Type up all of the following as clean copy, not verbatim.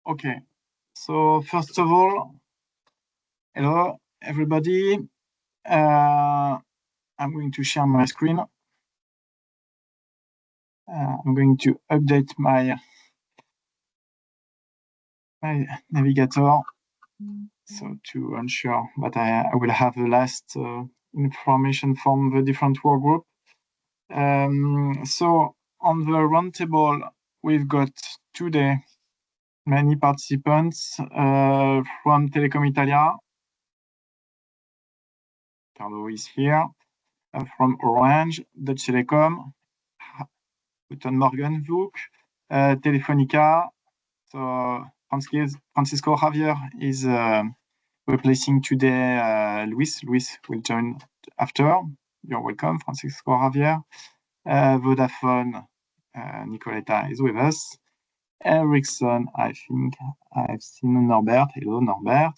Okay, so first of all, hello everybody. I'm going to share my screen. I'm going to update my navigator, so to ensure that I will have the last information from the different work group. So on the roundtable, we've got today many participants from Telecom Italia. Carlo is here. From Orange, Deutsche Telekom, Guten Morgen, Vuk, Telefonica. So Francisco Javier is replacing today Luis. Luis will join after. You're welcome, Francisco Javier. Vodafone, Nicoletta is with us. Ericsson, I think I've seen Norbert. Hello, Norbert.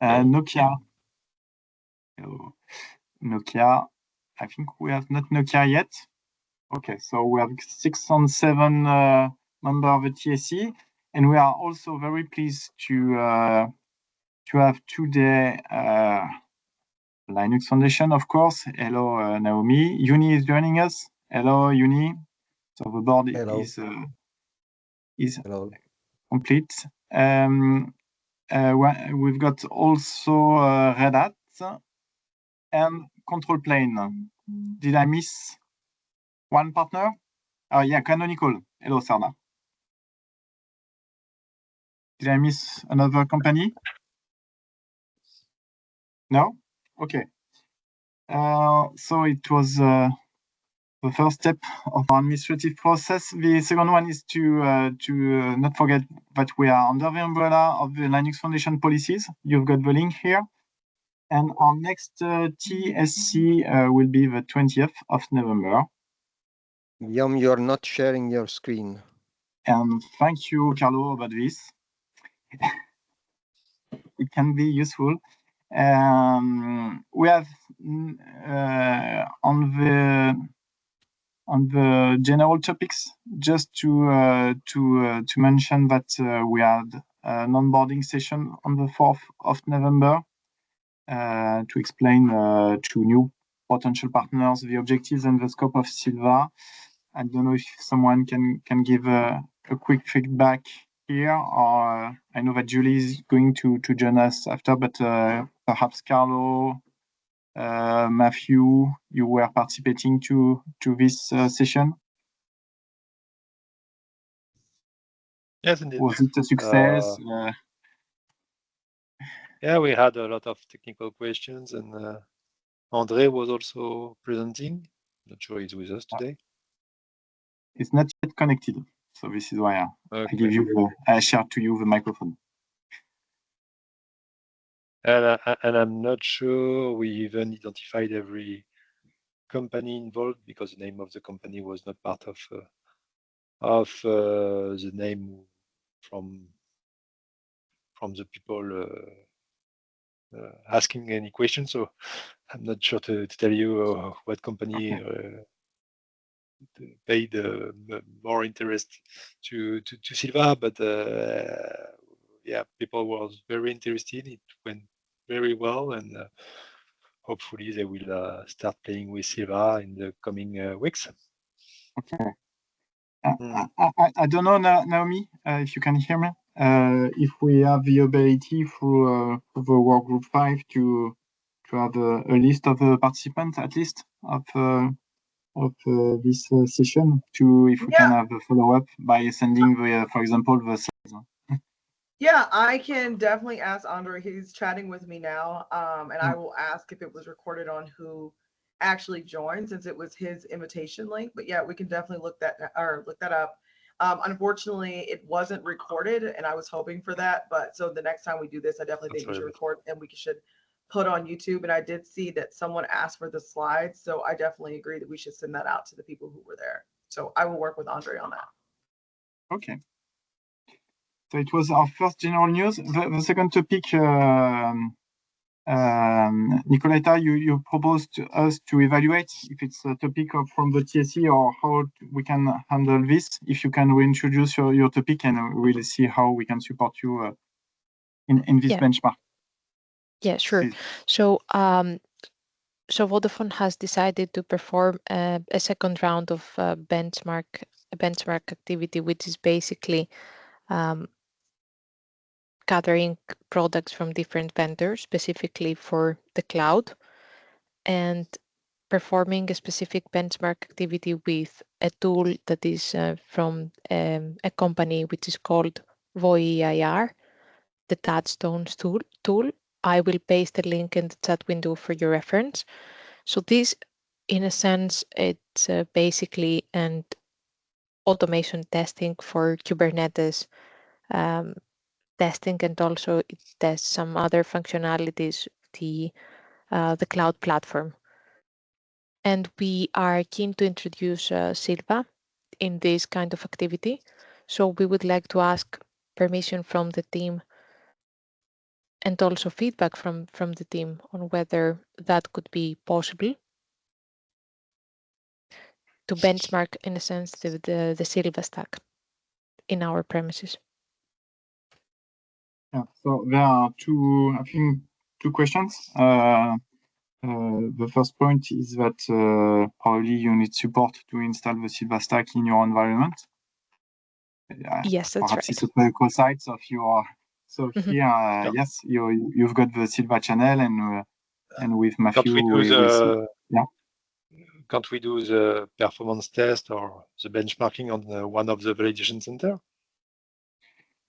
Nokia. Hello. Nokia. I think we have not Nokia yet. Okay, so we have 6 on 7 member of the TSC, and we are also very pleased to have today Linux Foundation, of course. Hello, Naomi. Uni is joining us. Hello, Uni. So the board is Hello. complete. We've got also Red Hat and Control Plane. Did I miss one partner? Yeah, Canonical. Hello, Sarna. Did I miss another company? No? Okay. So it was the first step of our administrative process. The second one is to not forget that we are under the umbrella of the Linux Foundation policies. You've got the link here. And our next TSC will be the 20th of November. Yum, you're not sharing your screen. And thank you, Carlo, about this. It can be useful. We have on the general topics, just to mention that we had an onboarding session on the 4th of November to explain to new potential partners the objectives and the scope of Sylva. I don't know if someone can give a quick feedback here, or I know that Julie is going to join us after, but perhaps Carlo, Matthew, you were participating to this session. Yes, indeed. Was it a success? Yeah, we had a lot of technical questions, and Andre was also presenting. Not sure he's with us today. It's not yet connected, so this is why I share to you the microphone. And I'm not sure we even identified every company involved, because the name of the company was not part of the name from the people asking any questions. So I'm not sure to tell you what company paid more interest to Sylva, but yeah, people was very interested. It went very well, and hopefully they will start playing with Sylva in the coming weeks. Okay. I don't know, Naomi, if you can hear me. If we have the ability through the workgroup 5 to have a list of the participants, at least of this session, if we can have a follow-up by sending for example, the slides. Yeah, I can definitely ask Andre. He's chatting with me now, and I will ask if it was recorded on who actually joined, since it was his invitation link. But yeah, we can definitely look that up. Unfortunately, it wasn't recorded, and I was hoping for that. But so the next time we do this, I definitely think we should record, and we should put on YouTube. And I did see that someone asked for the slides, so I definitely agree that we should send that out to the people who were there. So I will work with Andre on that. Okay. So it was our first general news. The second topic Nicoletta, you proposed to us to evaluate if it's a topic from the TSC or how we can handle this. If you can reintroduce your topic, and we'll see how we can support you in this benchmark. Yeah, sure. Please. So Vodafone has decided to perform a second round of benchmark activity, which is basically gathering products from different vendors, specifically for the cloud, and performing a specific benchmark activity with a tool that is from a company which is called VoIR, the Touchstones tool. I will paste the link in the chat window for your reference. So this, in a sense, it's basically an automation testing for Kubernetes testing, and also it tests some other functionalities, the cloud platform. And we are keen to introduce Sylva in this kind of activity. So we would like to ask permission from the team and also feedback from the team on whether that could be possible to benchmark, in a sense, the Sylva stack in our premises. Yeah, so there are I think, two questions. The first point is that probably you need support to install the Sylva stack in your environment. Yes, that's perhaps right. it's a prerequisite of your. So here, yes, you've got the Sylva channel, and with Matthew, can't we do the performance test or the benchmarking on one of the validation center?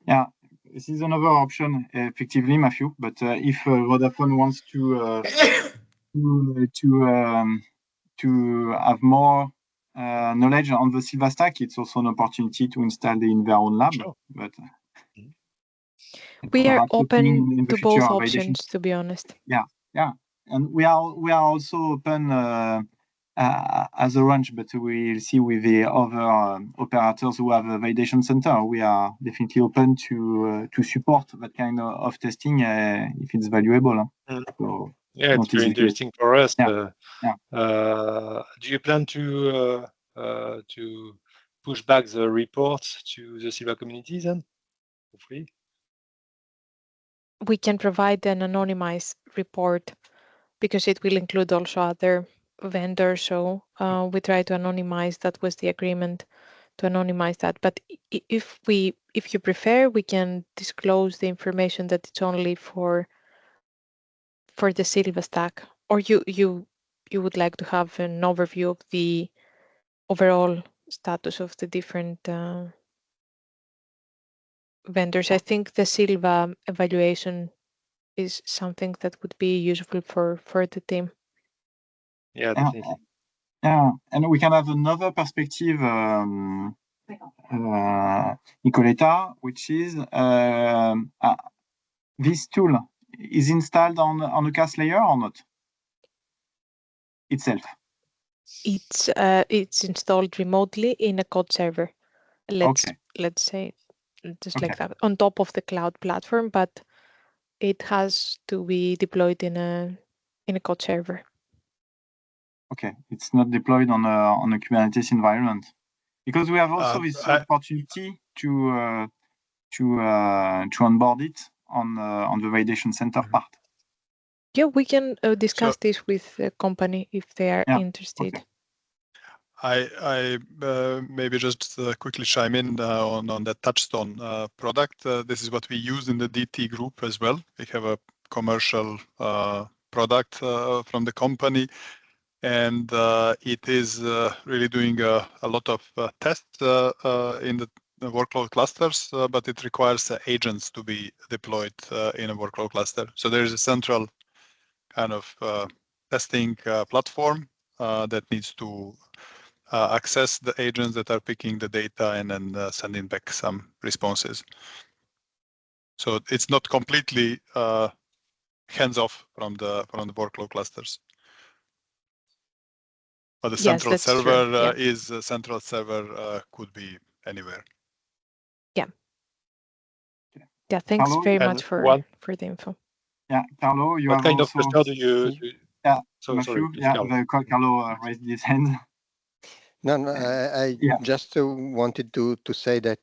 Yeah, this is another option, effectively, Matthew. But if Vodafone wants to have more knowledge on the Sylva stack, it's also an opportunity to install it in their own lab. Sure. But we are open in to both options, to be honest. Yeah, and we are also open as a range, but we'll see with the other operators who have a validation center. We are definitely open to support that kind of testing if it's valuable. So yeah, it's very interesting for us. Yeah. Do you plan to push back the reports to the Sylva community then, for free? We can provide an anonymized report because it will include also other vendors. So we try to anonymize. That was the agreement, to anonymize that. But if you prefer, we can disclose the information that it's only for the Sylva stack. Or you would like to have an overview of the overall status of the different vendors. I think the Sylva evaluation is something that would be useful for the team. Yeah, definitely. Yeah, and we can have another perspective, Nicoletta, which is this tool is installed on a CAS layer or not itself? It's installed remotely in a code server. Let's say just like that, on top of the cloud platform, but it has to be deployed in a code server. Okay, it's not deployed on a Kubernetes environment, because we have also this opportunity to onboard it on the validation center part. Yeah, we can discuss this with the company if they are interested. Okay. I maybe just quickly chime in on that Touchstone product. This is what we use in the DT group as well. We have a commercial product from the company, and it is really doing a lot of tests in the workload clusters, but it requires agents to be deployed in a workload cluster. So there is a central kind of testing platform that needs to access the agents that are picking the data and then sending back some responses. So it's not completely hands off from the workload clusters. But the central server is a central server, could be anywhere. Yeah. Yeah. Thanks very much for the info. Yeah, Carlo, you What have kind of also. cluster do you? Yeah, Sorry, Matthew. please, Yeah, Carlo. Carlo raised his hand. No, I Yeah. just wanted to say that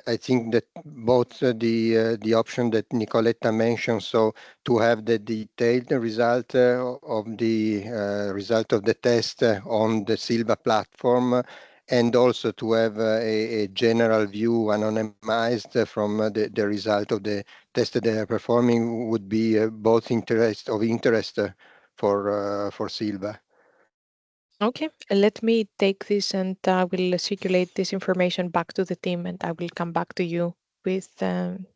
I think that both the option that Nicoletta mentioned, so to have the detailed result of the result of the test on the Sylva platform, and also to have a general view anonymized from the result of the test that they are performing would be both interest for Sylva. Okay, let me take this and I will circulate this information back to the team and I will come back to you with an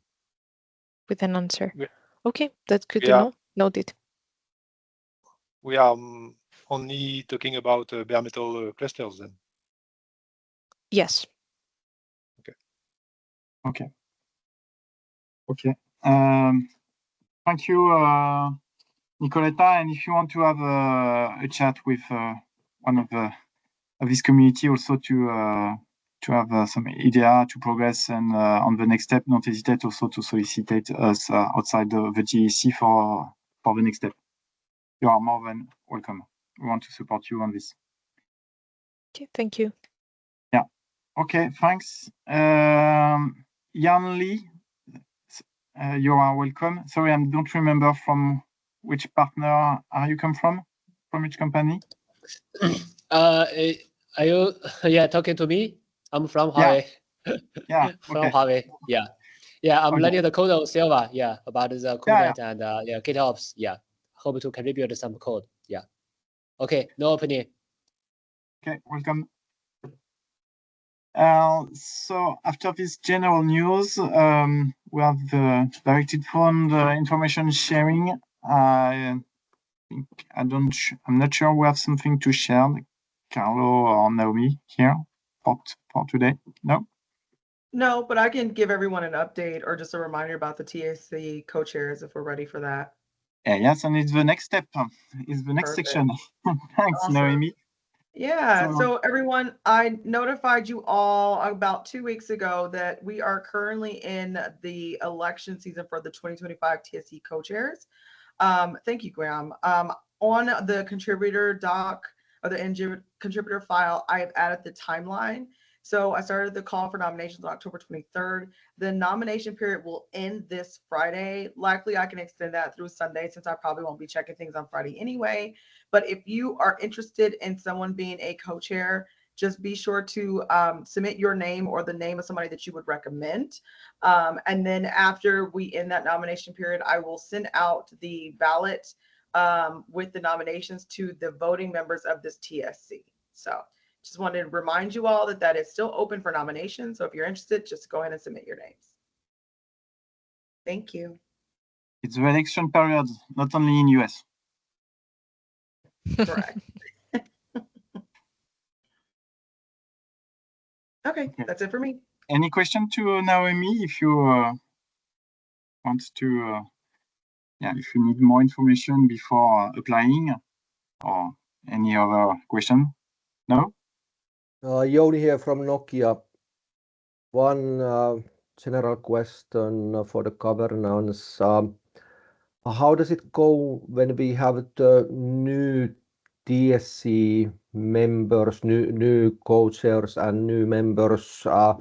answer. Yeah. Okay, that's good to Yeah. know. Noted. We are only talking about bare metal clusters then. Yes. Okay. Thank you, Nicoletta. And if you want to have a chat with one of this community, also to have some idea to progress and on the next step, don't hesitate also to solicitate us outside the GEC for the next step. You are more than welcome. We want to support you on this. Okay, thank you. Yeah. Okay, thanks. Jan Lee, you are welcome. Sorry, I don't remember from which partner are you come from which company? Are you talking to me? I'm from Huawei. Yeah. From Okay. Huawei. Yeah. I'm Okay. learning the code of Sylva. About the codenet and GitOps. Hope to contribute some code. Okay. No opinion. Okay. Welcome. So after this general news, we have the directed fund information sharing. I'm not sure we have something to share, Carlo or Naomi here for today. No. No, but I can give everyone an update or just a reminder about the TSC co-chairs if we're ready for that. Yes, and it's the next step. It's the next section. Thanks, Awesome. Naomi. Yeah, so everyone, I notified you all about 2 weeks ago that we are currently in the election season for the 2025 TSC co-chairs. Thank you, Graham. On the contributor doc or the contributor file, I have added the timeline. So I started the call for nominations on October 23rd. The nomination period will end this Friday. Likely I can extend that through Sunday since I probably won't be checking things on Friday anyway. But if you are interested in someone being a co-chair, just be sure to submit your name or the name of somebody that you would recommend. And then after we end that nomination period, I will send out the ballot with the nominations to the voting members of this TSC. So just wanted to remind you all that is still open for nominations. So if you're interested, just go ahead and submit your names. Thank you. It's the election period, not only in US. Correct. Okay, that's it for me. Any question to Naomi if you want to, if you need more information before applying or any other question? No? Jouni here from Nokia. One general question for the governance. How does it go when we have the new TSC members, new co-chairs and new members? Are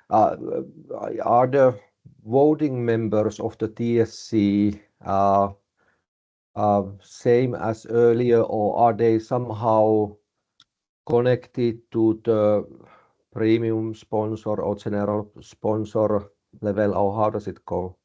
the voting members of the TSC same as earlier, or are they somehow connected to the premium sponsor or general sponsor level, or how does it go?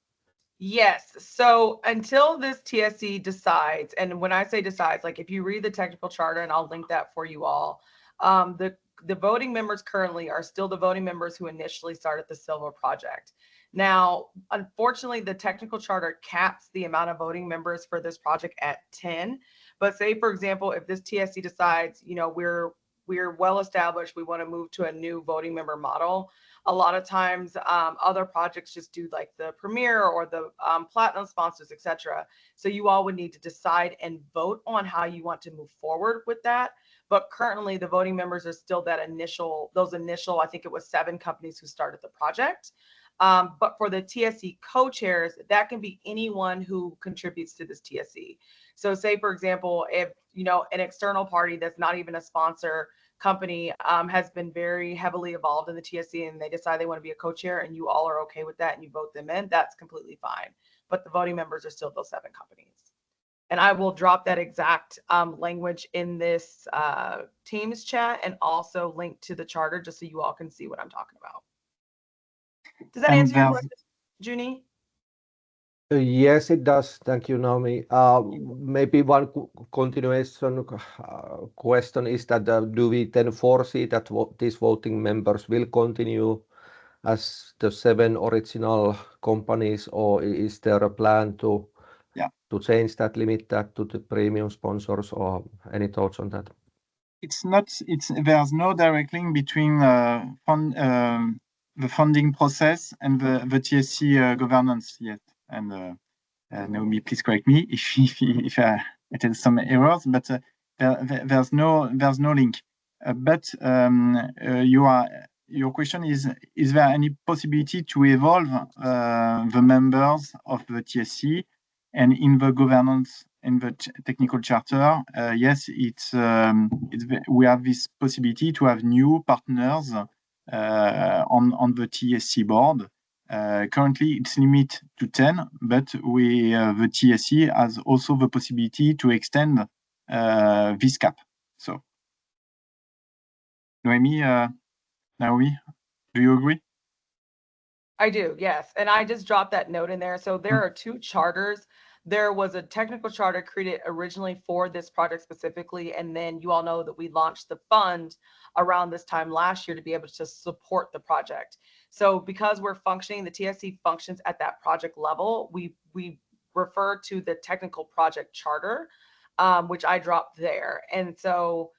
Yes. So until this TSC decides, and when I say decides, like if you read the technical charter, and I'll link that for you all, the voting members currently are still the voting members who initially started the Sylva project. Now, unfortunately, the technical charter caps the amount of voting members for this project at 10. But say, for example, if this TSC decides, we're well established, we want to move to a new voting member model. A lot of times other projects just do like the premier or the platinum sponsors, etc. So you all would need to decide and vote on how you want to move forward with that. But currently the voting members are still those initial, I think it was 7 companies who started the project. But for the TSC co-chairs, that can be anyone who contributes to this TSC. So say, for example, if, you know, an external party that's not even a sponsor company has been very heavily involved in the TSC and they decide they want to be a co-chair and you all are okay with that and you vote them in, that's completely fine. But the voting members are still those 7 companies. And I will drop that exact language in this Teams chat and also link to the charter just so you all can see what I'm talking about. Does that answer your question, Junie? Yes, it does. Thank you, Naomi. Maybe one continuation question is that do we then foresee that these voting members will continue as the 7 original companies, or is there a plan to change that, limit that to the premium sponsors, or any thoughts on that? There's no direct link between the funding process and the TSC governance yet. And Naomi, please correct me if I did some errors, but there's no link. But your question is there any possibility to evolve the members of the TSC and in the governance, in the technical charter? Yes, we have this possibility to have new partners on the TSC board. Currently, it's limited to 10, but the TSC has also the possibility to extend this cap. So, Naomi, do you agree? I do, yes. And I just dropped that note in there. So there are 2 charters. There was a technical charter created originally for this project specifically. And then you all know that we launched the fund around this time last year to be able to support the project. So because we're functioning, the TSC functions at that project level, we refer to the technical project charter, which I dropped there. And so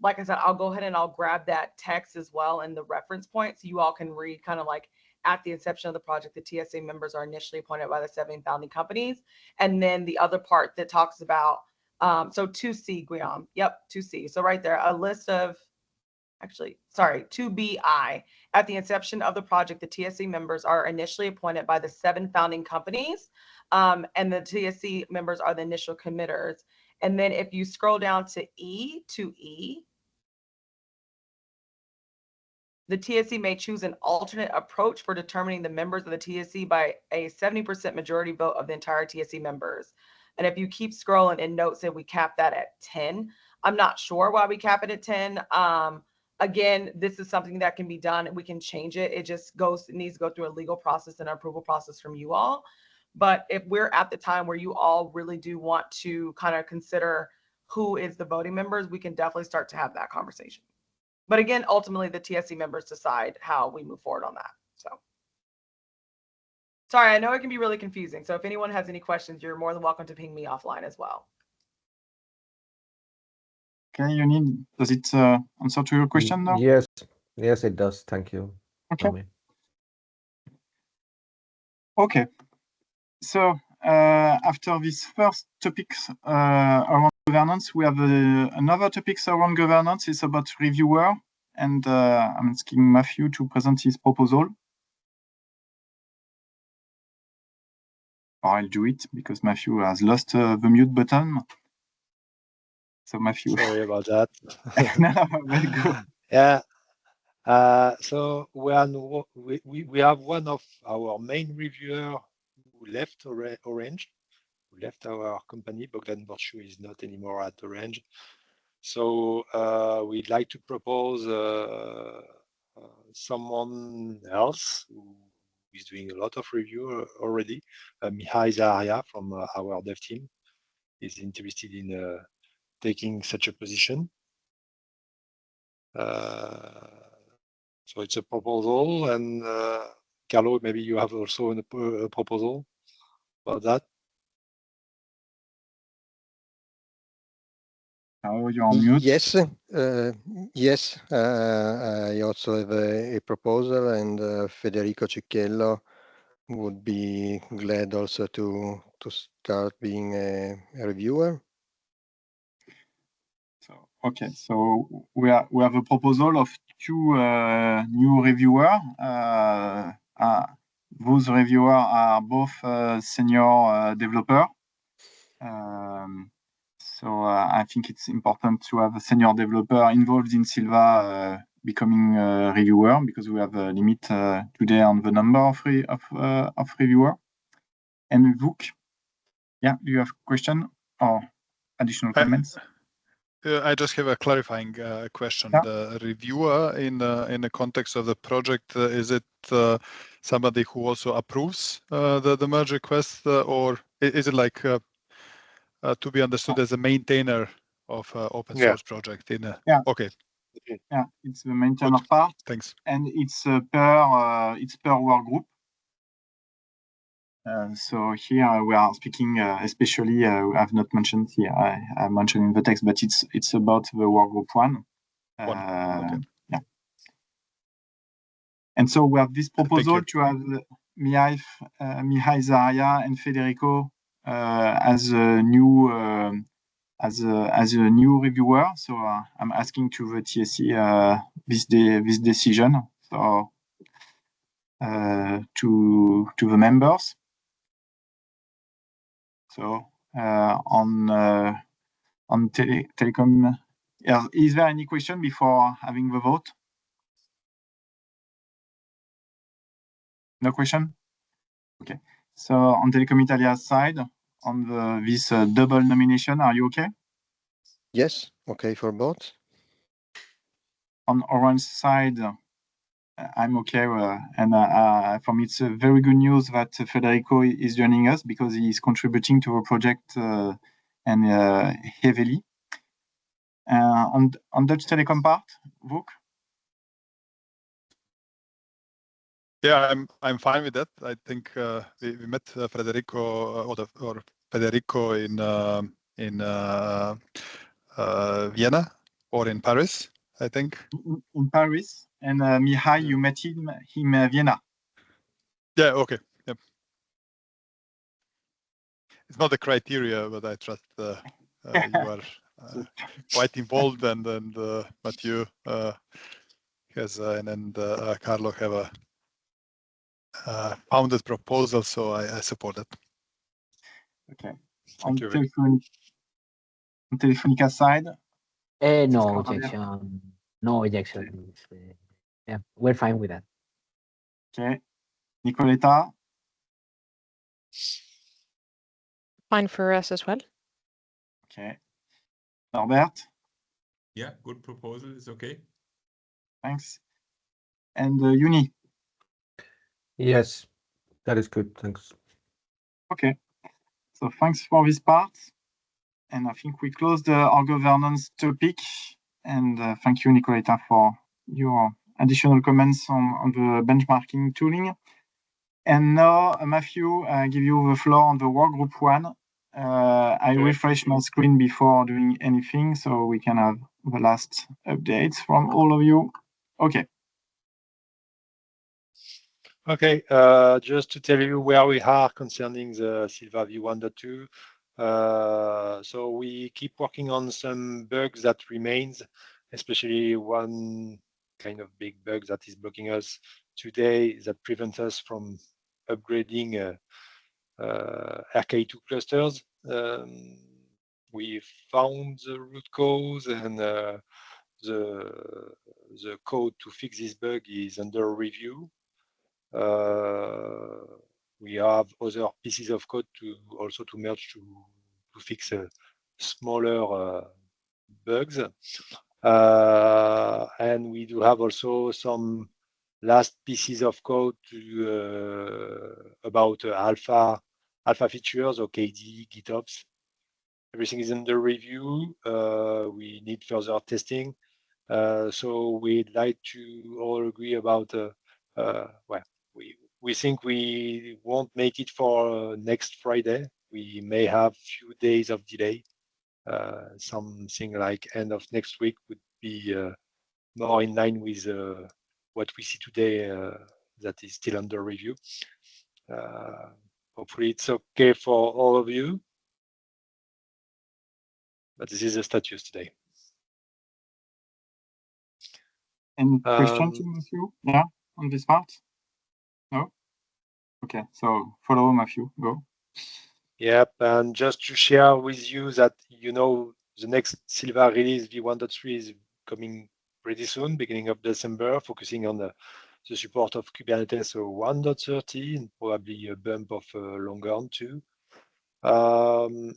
like I said, I'll go ahead and I'll grab that text as well and the reference point so you all can read kind of like at the inception of the project, the TSA members are initially appointed by the 7 founding companies. And then the other part that talks about, so 2C, Guillaume, yep, 2C. So right there, a list of, actually, sorry, 2BI. At the inception of the project, the TSC members are initially appointed by the 7 founding companies, and the TSC members are the initial committers. And then if you scroll down to E, the TSC may choose an alternate approach for determining the members of the TSC by a 70% majority vote of the entire TSC members. And if you keep scrolling, in notes that we cap that at 10. I'm not sure why we cap it at 10. Again, this is something that can be done and we can change it. It just needs to go through a legal process and an approval process from you all. But if we're at the time where you all really do want to kind of consider who is the voting members, we can definitely start to have that conversation. But again, ultimately, the TSC members decide how we move forward on that. So, sorry, I know it can be really confusing. So if anyone has any questions, you're more than welcome to ping me offline as well. Okay, does it answer to your question now? Yes, it does. Thank you. Okay. Okay. So after these first topics around governance, we have another topics around governance. It's about reviewer, and I'm asking Matthew to present his proposal. Or I'll do it because Matthew has lost the mute button. So Matthew. Sorry about that. No, very good. Yeah. So we have one of our main reviewer who left Orange, who left our company. Bogdan Borchu is not anymore at Orange. So we'd like to propose someone else who is doing a lot of review already. Mihai Zaharia from our dev team is interested in taking such a position. So it's a proposal, and Carlo, maybe you have also a proposal about that. Oh, you're on mute. Yes, yes. I also have a proposal, and Federico Cicchiello would be glad also to start being a reviewer. So okay, so we have a proposal of 2 new reviewer. those reviewers are both senior developer. So I think it's important to have a senior developer involved in Sylva becoming a reviewer, because we have a limit today on the number of reviewer. And Vuk, yeah, do you have a question or additional comments? I just have a clarifying question. Yeah. The reviewer in the context of the project, is it somebody who also approves the merge request, or is it like to be understood as a maintainer of open source project? Yeah. Okay. Yeah, it's the maintainer part. Thanks. And it's per work group. So here we are speaking, especially I've not mentioned here. I mentioned in the text, but it's about the work group one. Okay. Yeah. And so we have this proposal to have Mihai Zaria and Federico as a new reviewer. So I'm asking to the TSC this decision. So to the members. So on telecom, is there any question before having the vote? No question? Okay. So on Telecom Italia side, on this double nomination, are you okay? Yes, okay for both. On Orange side, I'm okay, and for me it's very good news that Federico is joining us, because he is contributing to the project and heavily. On Dutch Telecom part, Vuk? Yeah, I'm fine with that. I think we met Federico or Federico in Vienna or in Paris, I think. In Paris, and Mihai, you met him in Vienna. Yeah. Okay. Yep. It's not a criteria, but I trust you are quite involved, and Mathieu has and Carlo have a founded proposal, so I support it. Okay. Thank you. On Telefonica side? No objection. No objection. Yeah, we're fine with that. Okay. Nicoletta? Fine for us as well. Okay. Norbert? Yeah, good proposal. It's okay. Thanks. And Uni? Yes, that is good. Thanks. Okay. So thanks for this part. And I think we closed our governance topic. And thank you, Nicoletta, for your additional comments on the benchmarking tooling. And now, Matthew, I give you the floor on the work group one. I refresh my screen before doing anything, so we can have the last updates from all of you. Okay. Okay, just to tell you where we are concerning the Sylva v1.2. So we keep working on some bugs that remains, especially one kind of big bug that is blocking us today that prevents us from upgrading RK2 clusters. We found the root cause, and the code to fix this bug is under review. We have other pieces of code to merge to fix smaller bugs, and we do have also some last pieces of code about alpha features or KD GitOps. Everything is under review. We need further testing, so we'd like to all agree about well, we think we won't make it for next Friday. We may have few days of delay. Something like end of next week would be more in line with what we see today that is still under review. Hopefully it's okay for all of you. But this is the status today. Any questions, Matthew? Yeah, on this part? No? Okay, so follow Matthew, go. Yep, and just to share with you that, the next Sylva release v1.3 is coming pretty soon, beginning of December, focusing on the support of Kubernetes 1.30 and probably a bump of Longhorn too. Kubernetes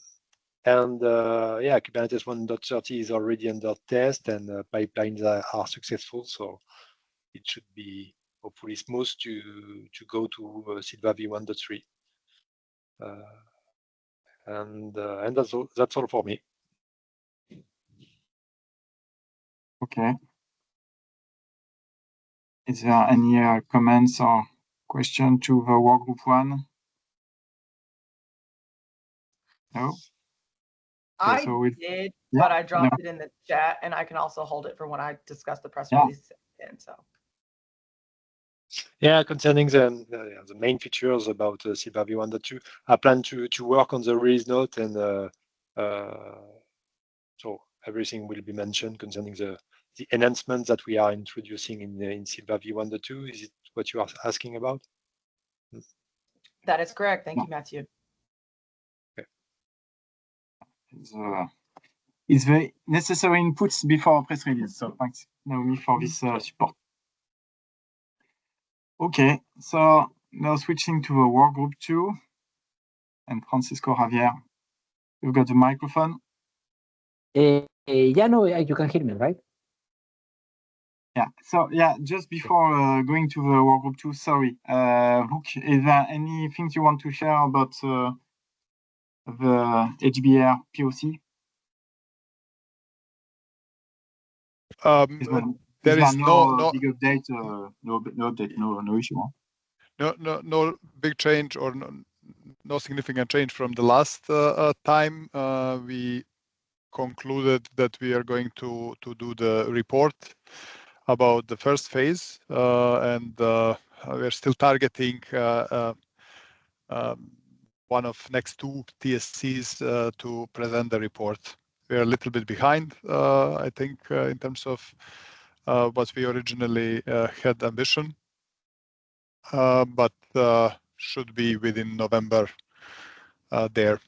1.30 is already under test and pipelines are successful, so it should be hopefully smooth to go to Sylva v1.3. And that's all for me. Okay. Is there any comments or question to the workgroup 1? No? I so did, yeah, but I dropped it in the chat, and I can also hold it for when I discuss the press release again. So. Yeah, concerning the main features about Sylva v1.2, I plan to work on the release note, and so everything will be mentioned concerning the enhancements that we are introducing in Sylva v1.2. Is it what you are asking about? That is correct. Thank you, Matthew. Okay. It's very necessary inputs before press release. So thanks, Naomi, for this support. Okay, so now switching to the workgroup 2, and Francisco Javier, you've got the microphone. Yeah, no, you can hear me, right? Yeah, so yeah, just before going to the workgroup 2, sorry, Vuk, is there anything you want to share about the HBR POC? There is no big update, no update, no issue. Huh? No big change or no significant change from the last time. We concluded that we are going to do the report about the first phase, and we're still targeting one of next 2 TSCs to present the report. We're a little bit behind, I think, in terms of what we originally had ambition, but should be within November there.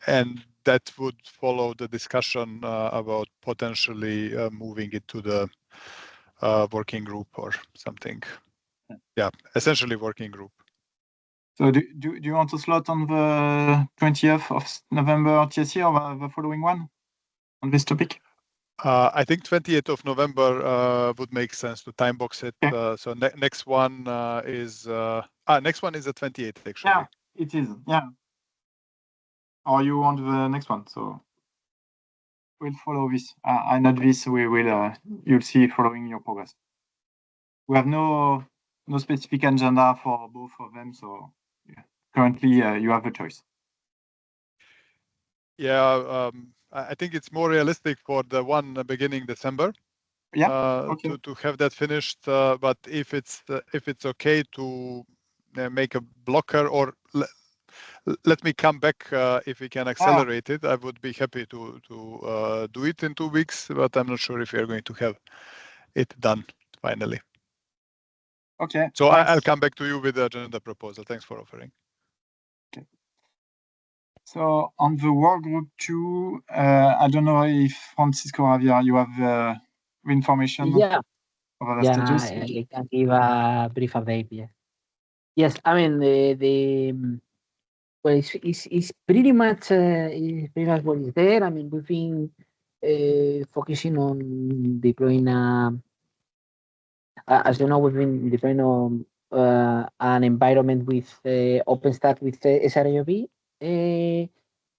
And that would follow the discussion about potentially moving it to the working group or something. Yeah, essentially working group. So do you want to slot on the 20th of November TSC or the following one on this topic? I think 28th of November would make sense to time box it. Okay. So next one is the 28th actually. Yeah, it is. Yeah. Or you want the next one? So we'll follow this. I know this. We will. You'll see following your progress. We have no specific agenda for both of them. So yeah. Currently, you have a choice. Yeah, I think it's more realistic for the one beginning December. Yeah. Okay. To have that finished, but if it's okay to make a blocker, or let me come back if we can accelerate it. I would be happy to do it in 2 weeks, but I'm not sure if we are going to have it done finally. Okay. So I'll come back to you with the agenda proposal. Thanks for offering. Okay. So on the workgroup 2, I don't know if Francisco Javier, you have information. Yeah. Over the status. I can give a brief update. Yeah. Yes, I mean well, it's pretty much what is there. I mean, we've been focusing on deploying as you know, we've been deploying on an environment with OpenStack with SRIOB,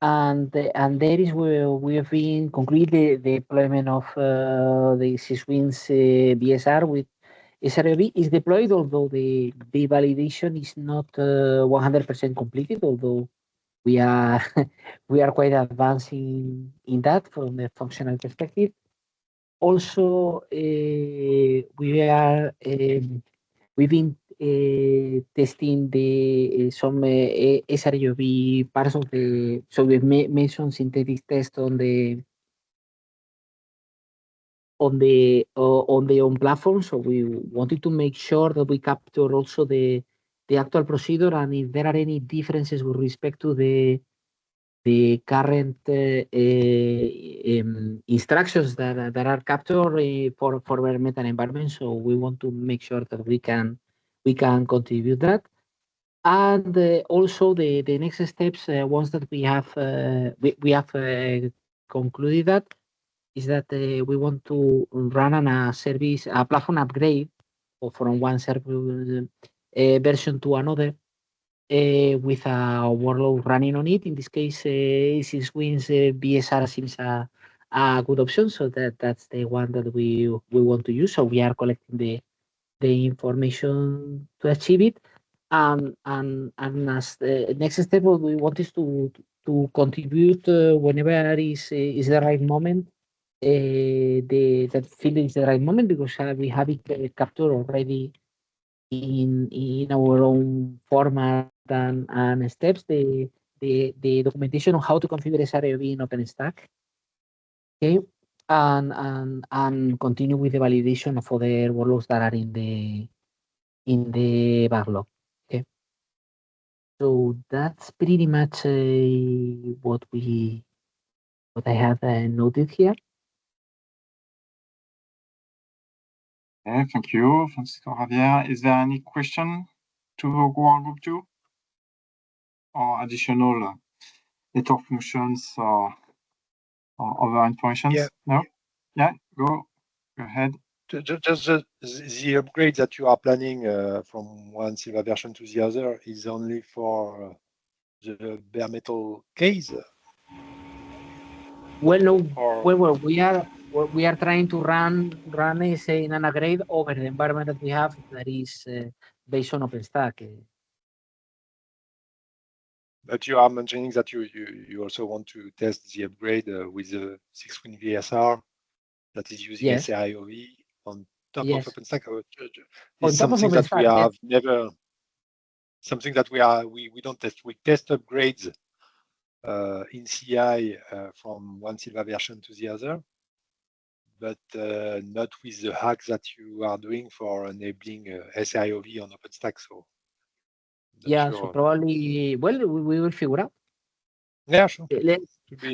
and there is where we have been completed the deployment of the Syswin's BSR with SRIOB is deployed, although the validation is not 100% completed, although we are quite advanced in that from the functional perspective. Also, we've been testing some SRIOB parts of the. So we've made some synthetic test on the platform. So we wanted to make sure that we capture also the actual procedure and if there are any differences with respect to the current instructions that are captured for bare metal environment. So we want to make sure that we can contribute that. And also the next steps, once that we have concluded that, is that we want to run on a platform upgrade from one service version to another with a workload running on it. In this case, 6Winds BSR seems a good option. So that's the one that we want to use. So we are collecting the information to achieve it. And as the next step, what we want is to contribute whenever is the right moment. That field is the right moment because we have it captured already in our own format and steps. The documentation on how to configure SRIOV in OpenStack. Okay, and continue with the validation of other workloads that are in the backlog. Okay, so that's pretty much what I have noted here. Okay, thank you, Francisco Javier. Is there any question to work group 2 or additional network functions or other information? Yeah. No? Yeah, go ahead. Just the upgrade that you are planning from one Sylva version to the other is only for the bare metal case? Well, no. Or Well, we are trying to run say an upgrade over the environment that we have that is based on OpenStack. but you are mentioning that you also want to test the upgrade with the 6Wind VSR that is using Yes. SRIOV on top Yes. of OpenStack. On Is top of something that we OpenStack, have never, something that we don't test. We test upgrades in CI from one Sylva version to the other, but not with the hack that you are doing for enabling SRIOV on OpenStack. So yeah, sure. so probably, well, we will figure out. Yeah, sure.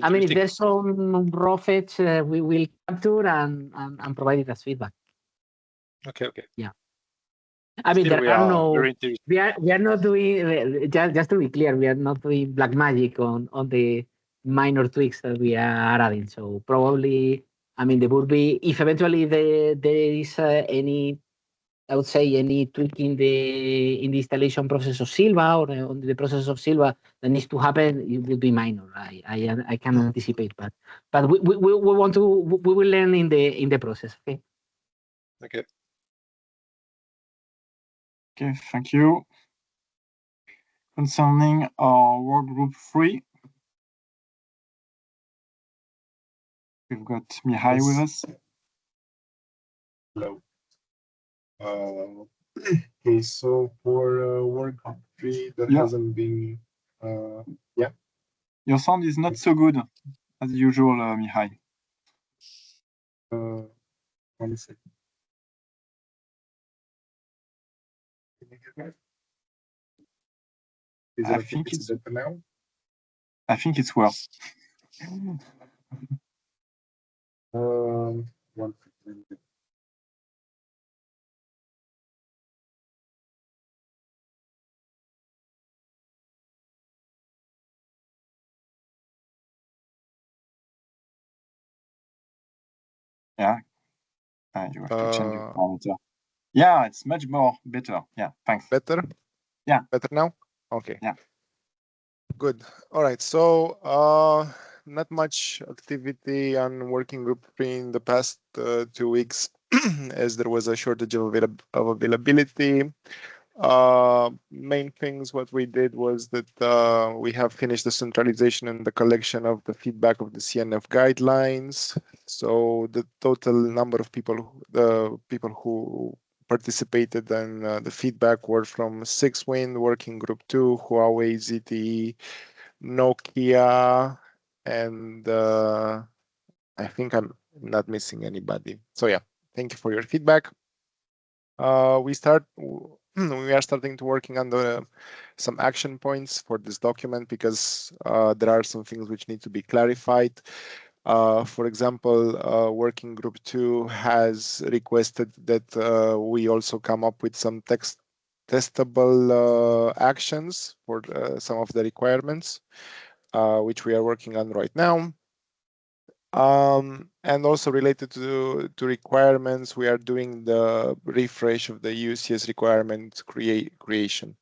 I mean, if there's some raw fetch, we will capture and provide it as feedback. Okay. Yeah. I mean, Still, there are no. very interested. We are not doing just to be clear. We are not doing black magic on the minor tweaks that we are adding. So probably, I mean, there would be if eventually there is any, I would say, any tweak in the installation process of Sylva or on the process of Sylva that needs to happen, it will be minor. I can anticipate, but we want to we will learn in the process. Okay. Okay. Okay, thank you. Concerning our work group 3, we've got Mihai with us. Hello. Okay, so for work group 3, that hasn't been. Yeah. Your sound is not so good as usual, Mihai. 1 second. Can you hear me? Is it okay? It's better now? I think it's worse. 1 second. Yeah. You have to change your monitor. Yeah, it's much more better. Yeah, thanks. Better? Yeah. Better now? Okay. Yeah. Good. All right. So not much activity on working group 3 in the past 2 weeks as there was a shortage of availability. Main things what we did was that we have finished the centralization and the collection of the feedback of the CNF guidelines. So the total number of people, the people who participated in the feedback were from 6Wind, Working Group 2, Huawei, ZTE, Nokia, and I think I'm not missing anybody. So yeah, thank you for your feedback. We start we are starting to working on some action points for this document because there are some things which need to be clarified. For example, working group 2 has requested that we also come up with some testable actions for some of the requirements, which we are working on right now. And also related to requirements, we are doing the refresh of the UCS requirement creation.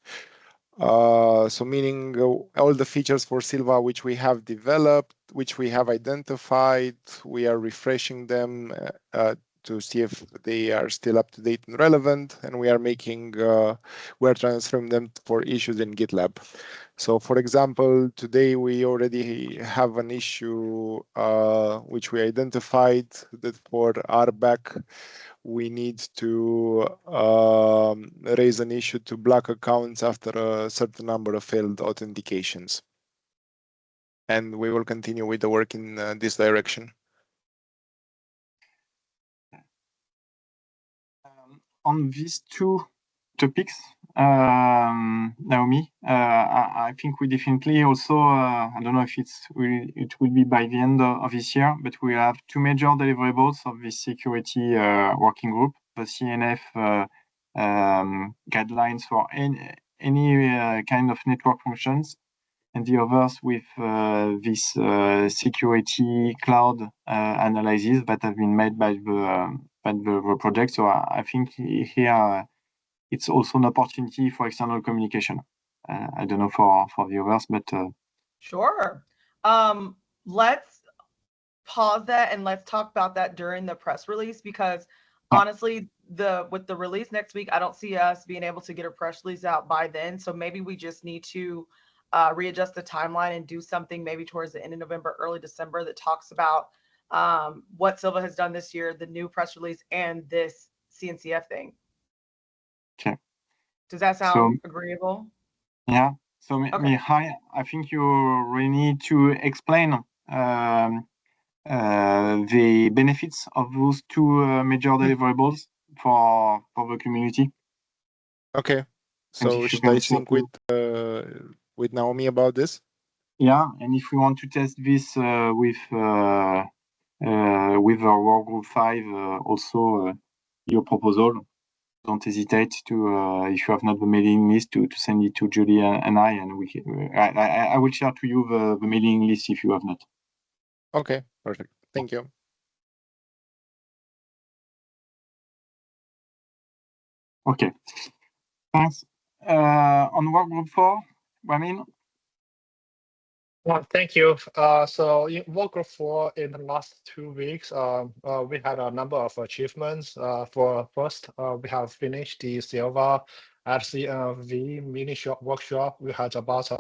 So meaning all the features for Sylva which we have developed, which we have identified, we are refreshing them to see if they are still up to date and relevant, and we are making, we are transferring them for issues in GitLab. So for example, today we already have an issue which we identified that for RBAC, we need to raise an issue to block accounts after a certain number of failed authentications. And we will continue with the work in this direction. On these two topics, Naomi, I think we definitely also, I don't know if it will be by the end of this year, but we have two major deliverables of this security working group, the CNF guidelines for any kind of network functions, and the others with this security cloud analysis that have been made by the project. So I think here it's also an opportunity for external communication. I don't know for the others, but sure. Let's pause that and let's talk about that during the press release, because honestly, with the release next week, I don't see us being able to get a press release out by then. So maybe we just need to readjust the timeline and do something maybe towards the end of November, early December that talks about what Sylva has done this year, the new press release, and this CNCF thing. Okay. Does that sound agreeable? Yeah. So Mihai, I think you really need to explain the benefits of those two major deliverables for the community. Okay. So should I sync with Naomi about this? Yeah, and if we want to test this with our work group 5, also your proposal, don't hesitate to, if you have not the mailing list, to send it to Julie and I, and I will share to you the mailing list if you have not. Okay, perfect. Thank you. Okay, thanks. On work group 4, Wamin? Well, thank you. So in work group 4, in the last 2 weeks, we had a number of achievements. For first, we have finished the Sylva LCNV mini workshop. We had about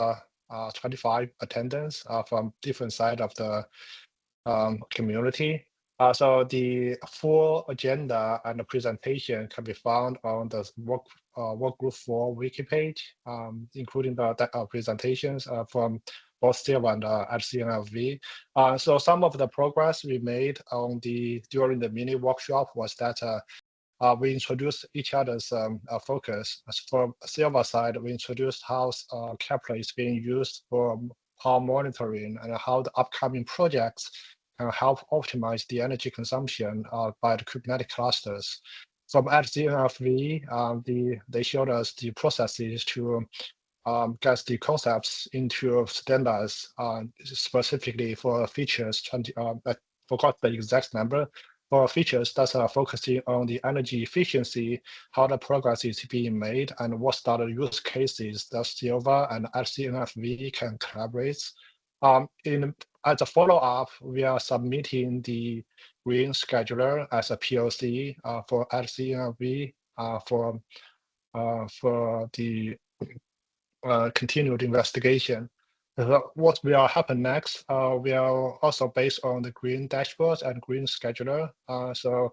25 attendants from different sides of the community. So the full agenda and the presentation can be found on the work group 4 wiki page, including the presentations from both Sylva and LCNLV. So some of the progress we made during the mini workshop was that we introduced each other's focus. As for Sylva side, we introduced how Kepler is being used for power monitoring and how the upcoming projects can help optimize the energy consumption by the Kubernetes clusters. From LCNFV, they showed us the processes to get the concepts into standards, specifically for features. I forgot the exact number. For features that are focusing on the energy efficiency, how the progress is being made, and what are the use cases that Sylva and LCNFV can collaborate. As a follow-up, we are submitting the green scheduler as a POC for LCNFV for the continued investigation. What will happen next will also based on the green dashboard and green scheduler. So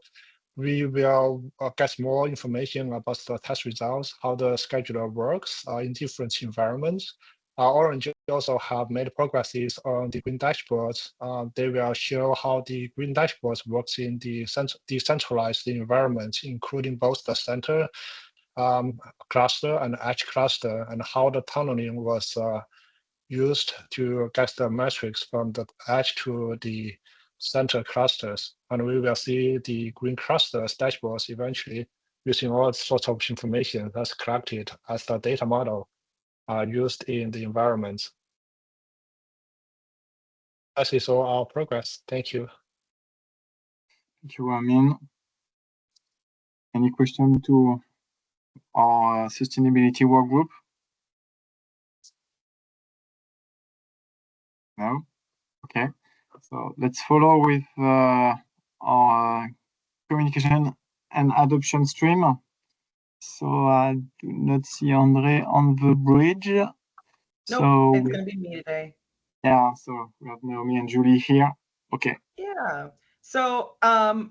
we will get more information about the test results, how the scheduler works in different environments. Orange also have made progresses on the green dashboards. They will show how the green dashboards works in the decentralized environment, including both the center cluster and edge cluster, and how the tunneling was used to get the metrics from the edge to the center clusters. And we will see the green clusters dashboards eventually using all sorts of information that's collected as the data model used in the environments. That is all our progress. Thank you. Thank you, Amin. Any question to our sustainability work group? No? Okay. So let's follow with our communication and adoption stream. So I do not see André on the bridge. Nope, so it's going to be me today. Yeah, so we have Naomi and Julie here. Okay. Yeah. So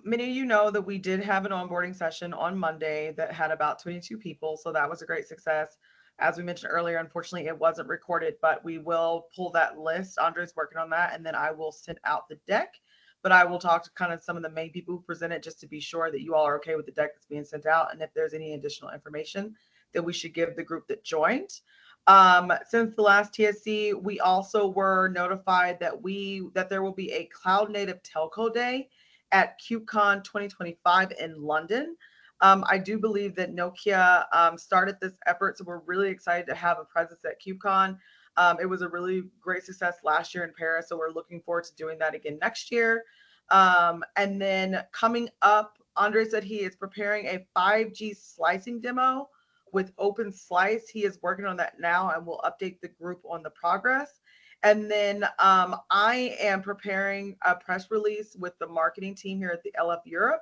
many of you know that we did have an onboarding session on Monday that had about 22 people. So that was a great success. As we mentioned earlier, unfortunately, it wasn't recorded, but we will pull that list. Andre's working on that, and then I will send out the deck. But I will talk to kind of some of the main people who presented just to be sure that you all are okay with the deck that's being sent out. And if there's any additional information that we should give the group that joined. Since the last TSC, we also were notified that there will be a cloud native telco day at KubeCon 2025 in London. I do believe that Nokia started this effort, so we're really excited to have a presence at KubeCon. It was a really great success last year in Paris, so we're looking forward to doing that again next year. And then coming up, Andre said he is preparing a 5G slicing demo with Open Slice. He is working on that now and will update the group on the progress. And then I am preparing a press release with the marketing team here at the LF Europe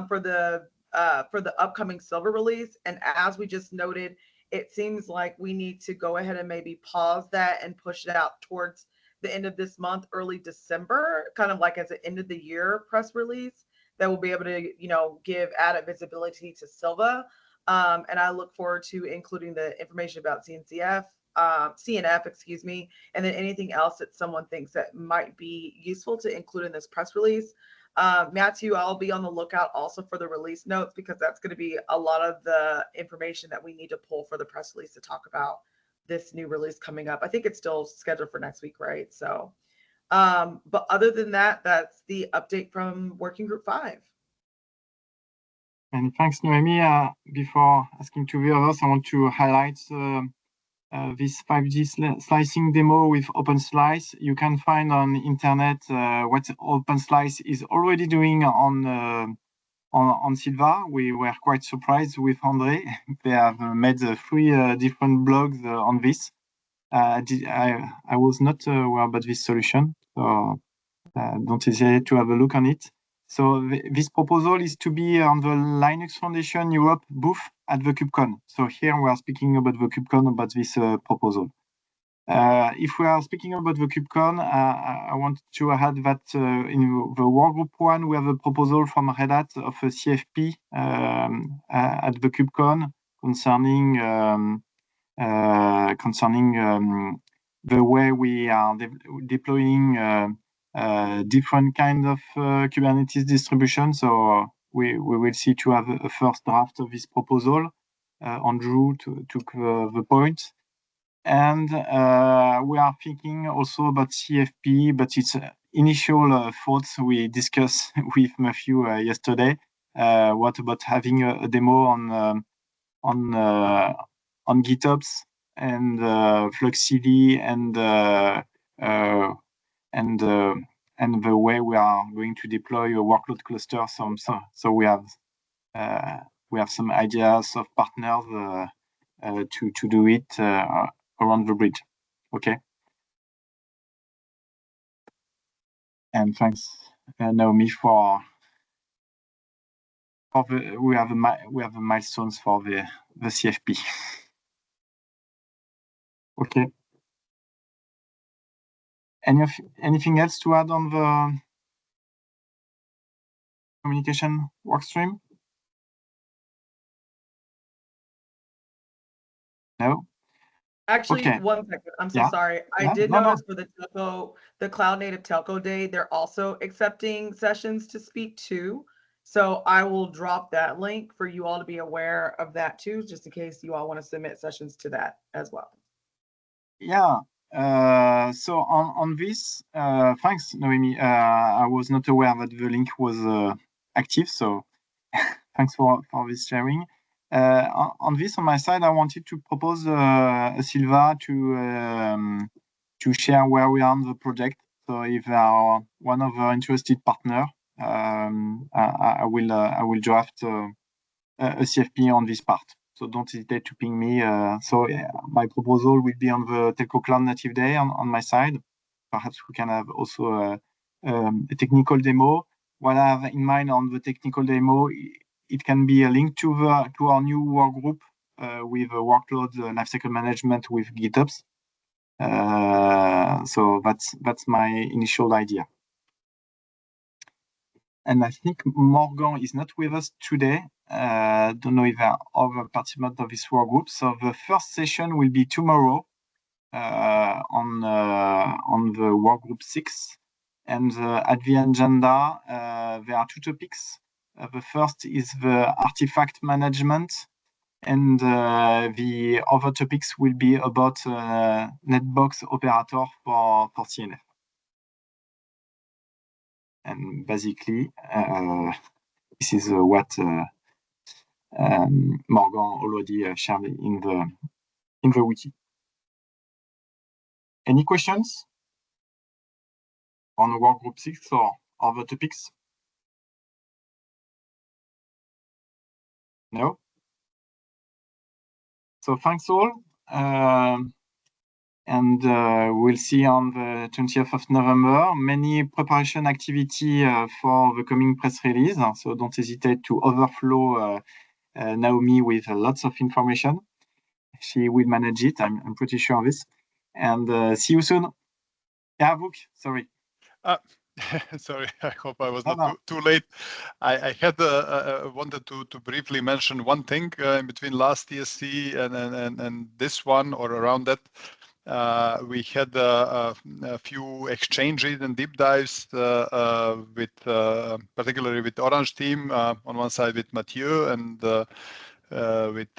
for the upcoming Sylva release. And as we just noted, it seems like we need to go ahead and maybe pause that and push it out towards the end of this month, early December, kind of like as an end of the year press release that will be able to, give added visibility to Sylva. And I look forward to including the information about CNF, excuse me, and then anything else that someone thinks that might be useful to include in this press release. Matthew, I'll be on the lookout also for the release notes, because that's going to be a lot of the information that we need to pull for the press release to talk about this new release coming up. I think it's still scheduled for next week, right? So, but other than that, that's the update from Working Group 5. And thanks, Noemi. Before asking to the others, I want to highlight this 5G slicing demo with OpenSlice. You can find on internet what OpenSlice is already doing on Sylva. We were quite surprised with André. They have made 3 different blogs on this. I was not aware about this solution, so don't hesitate to have a look on it. So this proposal is to be on the Linux Foundation Europe booth at the KubeCon. So here we are speaking about the KubeCon, about this proposal. If we are speaking about the KubeCon, I want to add that in the Workgroup 1, we have a proposal from Red Hat of a CFP at the KubeCon concerning the way we are deploying different kind of Kubernetes distribution. So we will see to have a first draft of this proposal. Andrew took the point. And we are thinking also about CFP, but it's initial thoughts we discussed with Matthew yesterday. What about having a demo on GitOps and FluxCD and the way we are going to deploy a workload cluster. So we have some ideas of partners to do it around the bridge. Okay. And thanks, Naomi, for we have the milestones for the CFP. Okay. Anything else to add on the communication workstream? No. Actually, okay. 1 second. I'm so sorry. I did notice for the Cloud Native Telco Day, they're also accepting sessions to speak to. So I will drop that link for you all to be aware of that too, just in case you all want to submit sessions to that as well. Yeah. So on this, thanks, Noemi. I was not aware that the link was active, so thanks for this sharing. On this, on my side, I wanted to propose Sylva to share where we are on the project. So if they are one of our interested partner, I will draft a CFP on this part. So don't hesitate to ping me. My proposal will be on the Telco Cloud Native Day on my side. Perhaps we can have also a technical demo. What I have in mind on the technical demo, it can be a link to our new work group with workload lifecycle management with GitOps. So that's my initial idea. And I think Morgan is not with us today. Don't know if there are other participants of this work group. So the first session will be tomorrow on the work group 6. And at the agenda, there are two topics. The first is the artifact management, and the other topics will be about netbox operator for CNF. And basically, this is what Morgan already shared in the wiki. Any questions on work group 6 or other topics? No? So thanks all. And we'll see on the 20th of November. Many preparation activity for the coming press release. So don't hesitate to overflow Naomi with lots of information. She will manage it. I'm pretty sure of this. And see you soon. Yeah, Vuk, sorry. Sorry, I hope I was not too late. I had wanted to briefly mention one thing in between last TSC and this one, or around that. We had a few exchanges and deep dives with particularly with Orange team on one side with Mathieu and with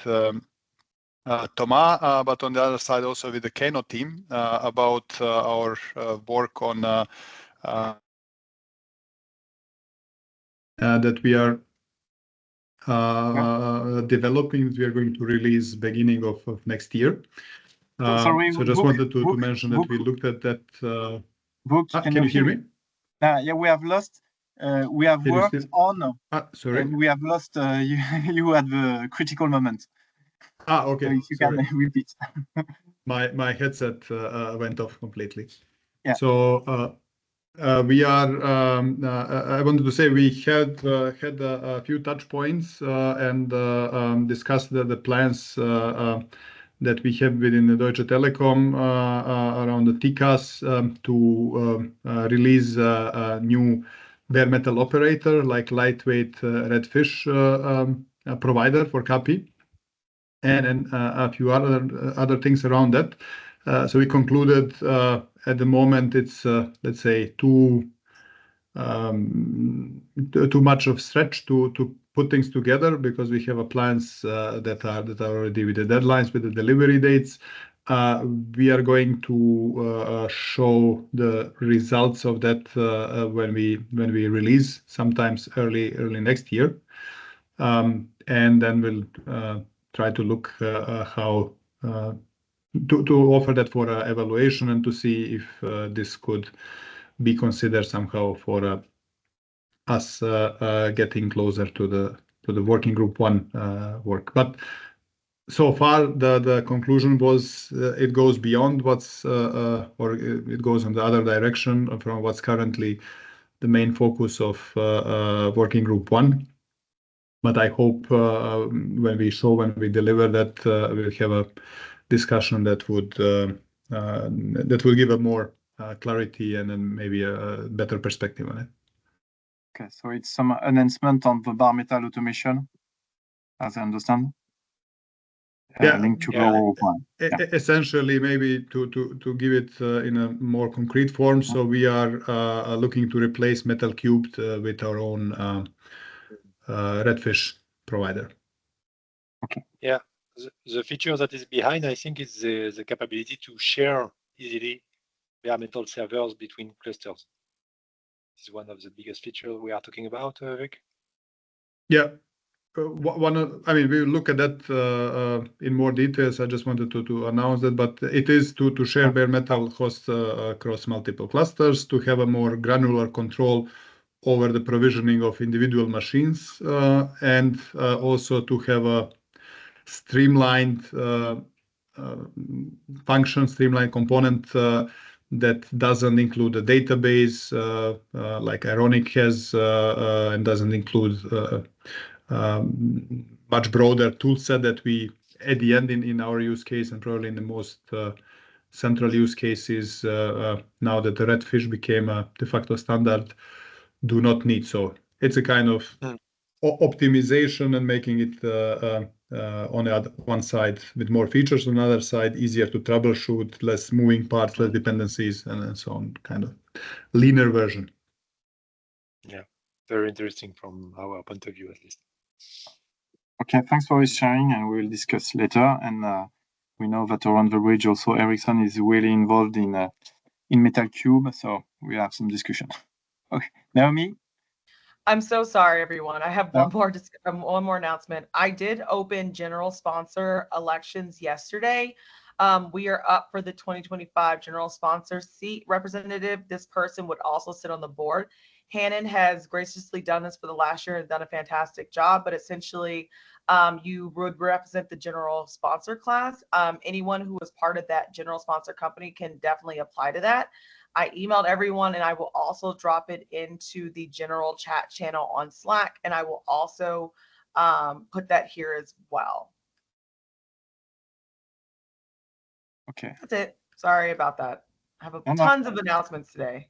Thomas, but on the other side also with the Kano team about our work on that we are developing. We are going to release beginning of next year. Sorry, so just wanted to mention that we looked at that. Can you hear me? Yeah, we have lost. We have worked on. Sorry. We have lost you at the critical moment. Okay. So if you can repeat. my headset went off completely. Yeah. So we are. I wanted to say we had a few touch points and discussed the plans that we have within the Deutsche Telekom around the TCAS to release a new bare metal operator like lightweight redfish provider for CAPI, and a few other things around that. So we concluded at the moment it's let's say too much of stretch to put things together, because we have plans that are already with the deadlines, with the delivery dates. We are going to show the results of that when we release, sometimes early next year, and then we'll try to look how to offer that for evaluation and to see if this could be considered somehow for us getting closer to the working group 1 work. But so far the conclusion was it goes beyond what's or it goes in the other direction from what's currently the main focus of working group 1. But I hope when we deliver that we'll have a discussion that would give a more clarity and then maybe a better perspective on it. Okay, so it's some announcement on the bare metal automation, as I understand. Linked to essentially, maybe to give it in a more concrete form. So we are looking to replace Metal Cubed with our own Redfish provider. Okay. Yeah, the feature that is behind, I think, is the capability to share easily bare metal servers between clusters. This is one of the biggest features we are talking about, Vic. Yeah. I mean, we will look at that in more details. I just wanted to announce that, but it is to share bare metal hosts across multiple clusters, to have a more granular control over the provisioning of individual machines, and also to have a streamlined function, streamlined component that doesn't include a database like Ironic has, and doesn't include much broader tool set that we, at the end, in our use case, and probably in the most central use cases, now that the Redfish became a de facto standard, do not need. So it's a kind of optimization and making it on the one side with more features, on the other side easier to troubleshoot, less moving parts, less dependencies, and so on, kind of leaner version. Yeah, very interesting from our point of view, at least. Okay, thanks for his sharing, and we will discuss later. And we know that around the bridge also Ericsson is really involved in MetalCube, so we have some discussion. Okay, Naomi. I'm so sorry, everyone. I have one more announcement. I did open general sponsor elections yesterday. We are up for the 2025 general sponsor seat representative. This person would also sit on the board. Hannon has graciously done this for the last year and done a fantastic job, but essentially you would represent the general sponsor class. Anyone who was part of that general sponsor company can definitely apply to that. I emailed everyone, and I will also drop it into the general chat channel on Slack, and I will also put that here as well. Okay. That's it. Sorry about that. I have tons of announcements today.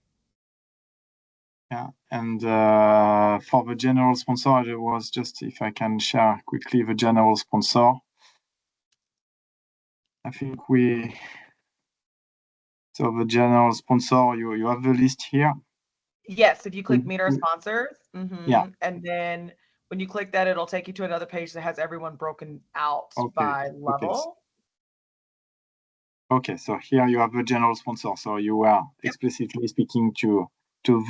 Yeah, and for the general sponsor, there was just, if I can share quickly, the general sponsor. I think so the general sponsor, you have the list here. Yes, if you click meet our sponsors, yeah, and then when you click that, it'll take you to another page that has everyone broken out by level. Okay, so here you have the general sponsor. So you are explicitly speaking to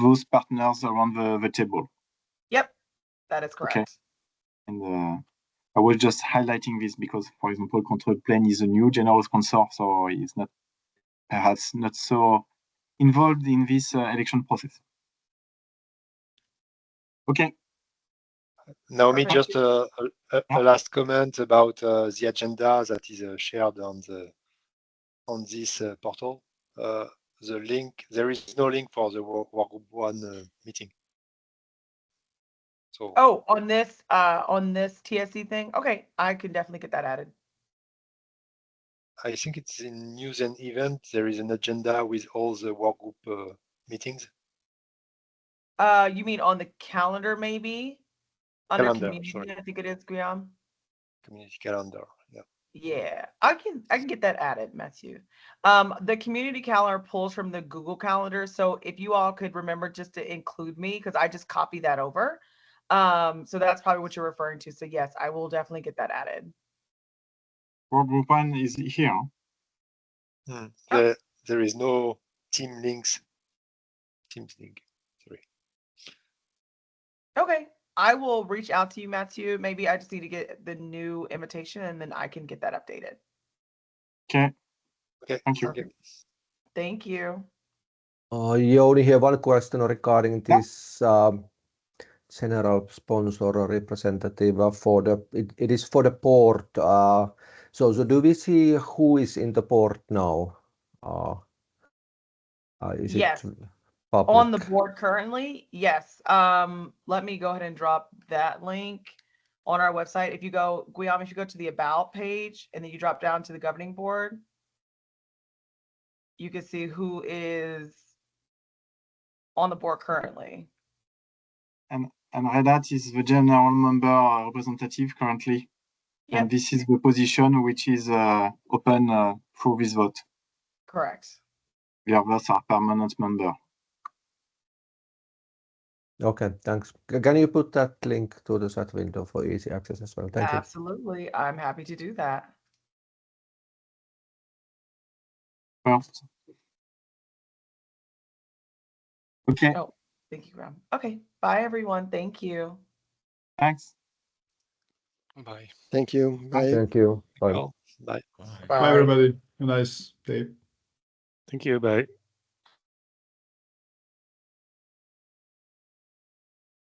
those partners around the table. Yep, that is correct. Okay. And I was just highlighting this because, for example, Control Plane is a new general sponsor, so he's not perhaps not so involved in this election process. Okay. Naomi, just a last comment about the agenda that is shared on this portal. The link, there is no link for the Workgroup 1 meeting. So on this TSC thing, okay, I can definitely get that added. I think it's in news and event. There is an agenda with all the workgroup meetings. You mean on the calendar, maybe? Under calendar, community, sorry. I think it is, Guillaume. Community calendar, yeah. Yeah, I can get that added, Matthew. The community calendar pulls from the Google Calendar, so if you all could remember just to include me, because I just copied that over. So that's probably what you're referring to. So yes, I will definitely get that added. Workgroup 1 is here. There is no Teams link. Sorry. Okay, I will reach out to you, Matthew. Maybe I just need to get the new invitation, and then I can get that updated. Okay. Okay. Thank you. Thank you. You only have one question regarding this general sponsor or representative for the. It is for the board. So do we see who is in the board now? Is yes. it public? On the board currently? Yes. Let me go ahead and drop that link on our website. If you go, Guillaume, if you go to the About page and then you drop down to the governing board, you can see who is on the board currently. And Redat is the general member representative currently. Yep. And this is the position which is open for this vote. Correct. The others are permanent member. Okay, thanks. Can you put that link to the chat window for easy access as well? Thank you. Absolutely. I'm happy to do that. Perfect. Okay. Oh, thank you, Graham. Okay. Bye, everyone. Thank you. Thanks. Bye. Thank you. Bye. Thank you. Bye. Well, bye. Bye. Bye. Bye, everybody. A nice day. Thank you. Bye.